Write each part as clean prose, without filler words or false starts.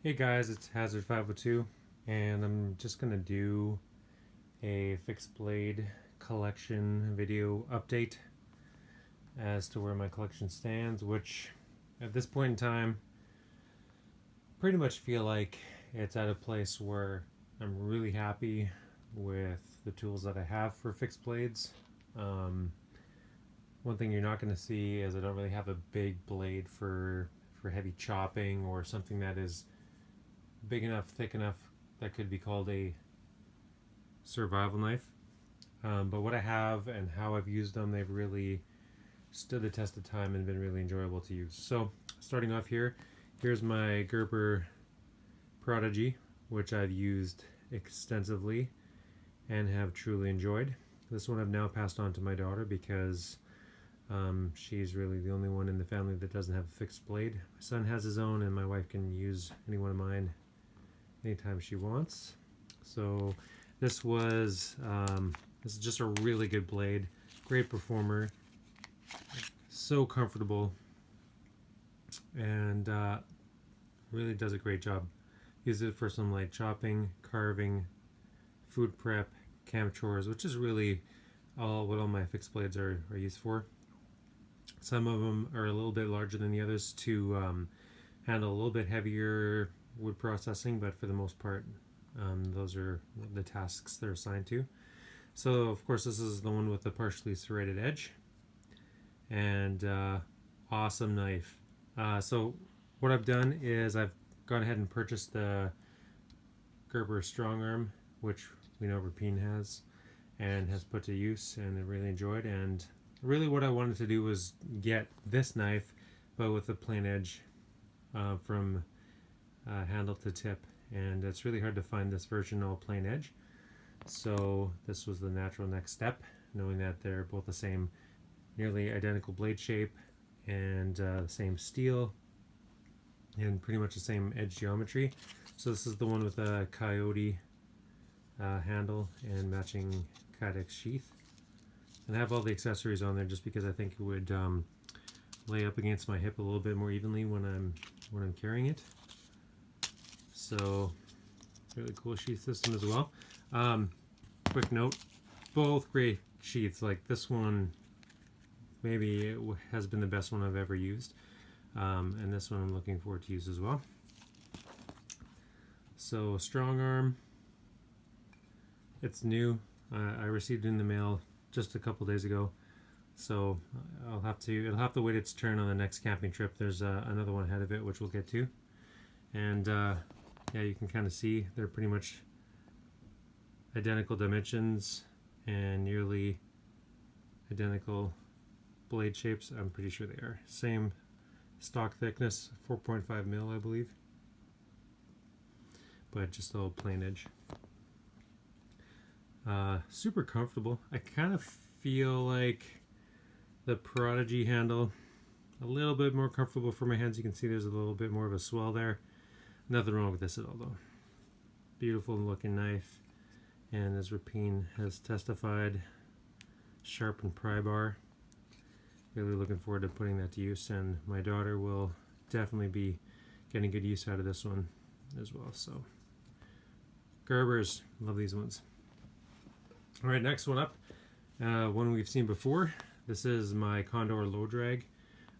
Hey guys, it's Hazard 502, and I'm just gonna do a fixed blade collection video update as to where my collection stands, which at this point in time pretty much feel like it's at a place where I'm really happy with the tools that I have for fixed blades. Um, One thing you're not going to see is I don't really have a big blade for heavy chopping or something that is big enough, thick enough that could be called a survival knife. But what I have and how I've used them, they've really stood the test of time and been really enjoyable to use. So, starting off here, here's my Gerber Prodigy, which I've used extensively and have truly enjoyed. This one I've now passed on to my daughter because she's really the only one in the family that doesn't have a fixed blade. My son has his own, and my wife can use any one of mine anytime she wants. So this is just a really good blade, great performer, so comfortable, and really does a great job. Use it for some light chopping, carving, food prep, camp chores, which is really what all my fixed blades are used for. Some of them are a little bit larger than the others to handle a little bit heavier wood processing, but for the most part, those are the tasks they're assigned to. So, of course, this is the one with the partially serrated edge, and awesome knife. So, what I've done is I've gone ahead and purchased the Gerber Strong Arm, which we know Rapine has and has put to use, and I really enjoyed. And really, what I wanted to do was get this knife, but with a plain edge from handle to tip, and it's really hard to find this version all plain edge. So this was the natural next step, knowing that they're both the same, nearly identical blade shape and same steel and pretty much the same edge geometry. So this is the one with a coyote handle and matching kydex sheath. And I have all the accessories on there just because I think it would lay up against my hip a little bit more evenly when I'm carrying it. So really cool sheath system as well. Quick note, both great sheaths. Like this one, maybe it has been the best one I've ever used, and this one I'm looking forward to use as well. So strong arm, it's new. I received it in the mail just a couple days ago, so it'll have to wait its turn on the next camping trip. There's another one ahead of it, which we'll get to, and yeah, you can kind of see they're pretty much identical dimensions and nearly identical blade shapes. I'm pretty sure they are. Same stock thickness, 4.5 mil, I believe, but just a little plain edge. Super comfortable. I kind of feel like the Prodigy handle a little bit more comfortable for my hands. You can see there's a little bit more of a swell there. Nothing wrong with this at all, though. Beautiful looking knife, and as Rapine has testified, sharpened pry bar. Really looking forward to putting that to use, and my daughter will definitely be getting good use out of this one as well. So Gerbers, love these ones. All right, next one up, one we've seen before. This is my Condor Lowdrag.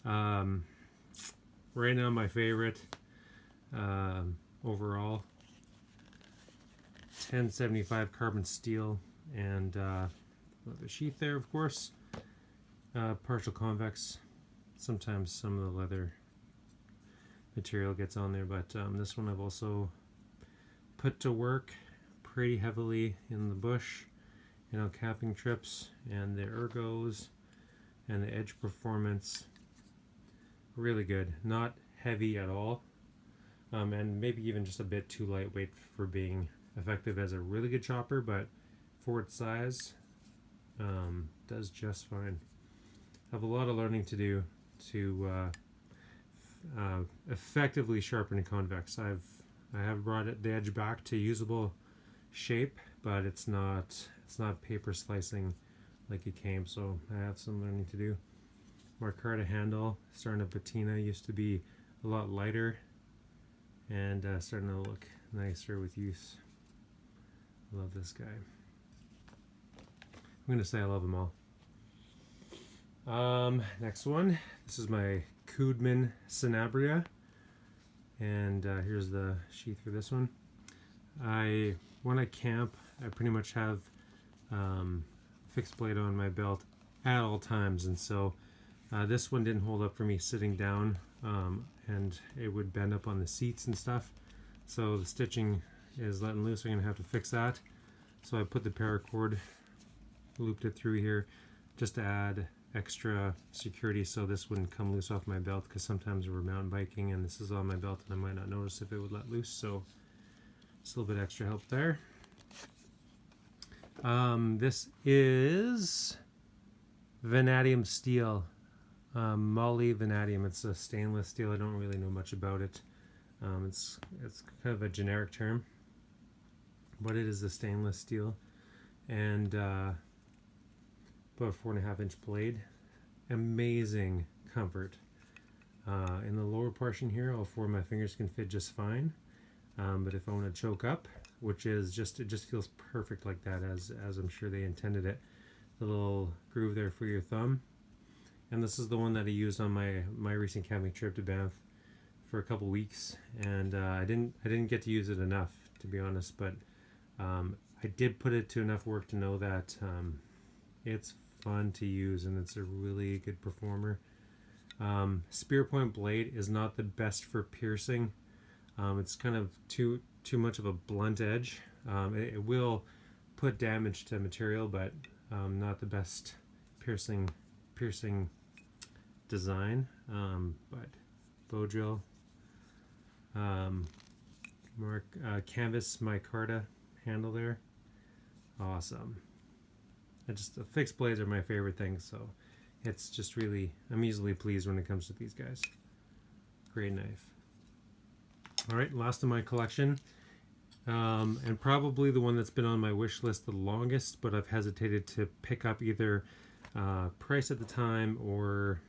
Right now, my favorite overall. 1075 carbon steel and leather sheath there, of course. Partial convex. Sometimes some of the leather material gets on there, but this one I've also put to work pretty heavily in the bush, camping trips, and the ergos and the edge performance, really good. Not heavy at all, and maybe even just a bit too lightweight for being effective as a really good chopper, but for its size, does just fine. I have a lot of learning to do to effectively sharpen a convex. I have brought the edge back to usable shape, but it's not paper slicing like it came, so I have some learning to do. My Carta handle, starting a patina, used to be a lot lighter and starting to look nicer with use. I love this guy. I'm gonna say I love them all. Next one. This is my Kudmansinabria, and here's the sheath for this one. When I camp, I pretty much have fixed blade on my belt at all times, and so this one didn't hold up for me sitting down, and it would bend up on the seats and stuff. So the stitching is letting loose. I'm gonna have to fix that. So I put the paracord, looped it through here, just to add extra security so this wouldn't come loose off my belt, because sometimes we're mountain biking and this is on my belt and I might not notice if it would let loose. So just a little bit extra help there. This is Vanadium steel, Moly Vanadium. It's a stainless steel. I don't really know much about it. It's kind of a generic term, but it is a stainless steel, and about a 4.5-inch blade. Amazing comfort. In the lower portion here, all 4 of my fingers can fit just fine. But if I want to choke up, which is it just feels perfect like that, as I'm sure they intended it. The little groove there for your thumb. And this is the one that I used on my recent camping trip to Banff for a couple weeks, and I didn't get to use it enough, to be honest, but I did put it to enough work to know that it's fun to use and it's a really good performer. Spear point blade is not the best for piercing. It's kind of too much of a blunt edge. It will put damage to material, but not the best piercing design. But bow drill, canvas, my Carta handle there, awesome. The fixed blades are my favorite thing, so it's just really, I'm easily pleased when it comes to these guys. Great knife. Alright, last of my collection, and probably the one that's been on my wish list the longest, but I've hesitated to pick up, either price at the time or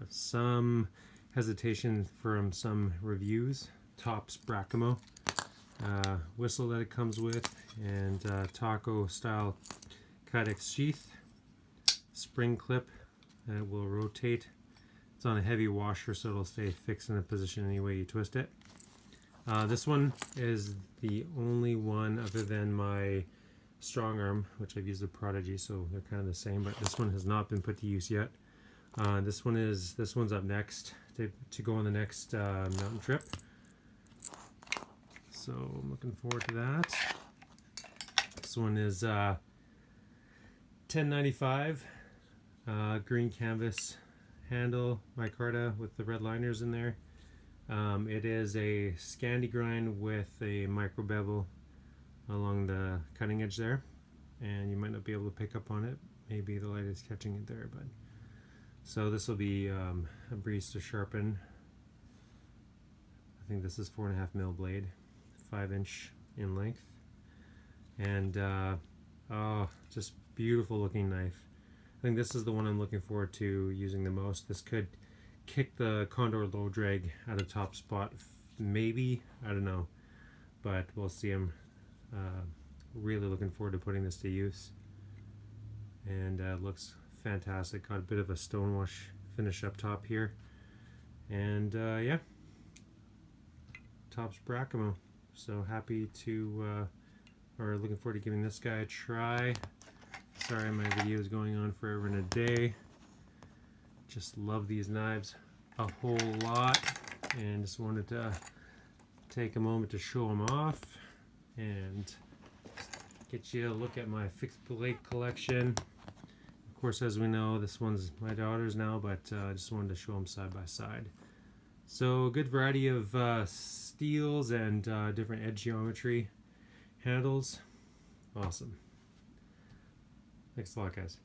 some hesitation from some reviews. Topps Bracamo whistle that it comes with, and taco style Kydex sheath, spring clip that will rotate. It's on a heavy washer, so it'll stay fixed in a position any way you twist it. This one is the only one other than my strong arm, which I've used a Prodigy, so they're kind of the same, but this one has not been put to use yet. This one's up next to go on the next mountain trip, so I'm looking forward to that. This one is 1095 green canvas handle, my Carta with the red liners in there. It is a Scandi grind with a micro bevel along the cutting edge there, and you might not be able to pick up on it. Maybe the light is catching it there, but so this will be a breeze to sharpen. I think this is 4.5 mil blade, 5-inch in length, and oh, just beautiful looking knife. I think this is the one I'm looking forward to using the most. This could kick the Condor Lowdrag out of top spot, maybe, I don't know, but we'll see. I'm really looking forward to putting this to use, and it looks fantastic. Got a bit of a stonewash finish up top here, and yeah, Topps Bracamo. So happy to or looking forward to giving this guy a try. Sorry my video is going on forever and a day. Just love these knives a whole lot, and just wanted to take a moment to show them off and get you a look at my fixed blade collection. Of course, as we know, this one's my daughter's now, but I just wanted to show them side by side. So a good variety of steels and different edge geometry handles. Awesome. Thanks a lot, guys.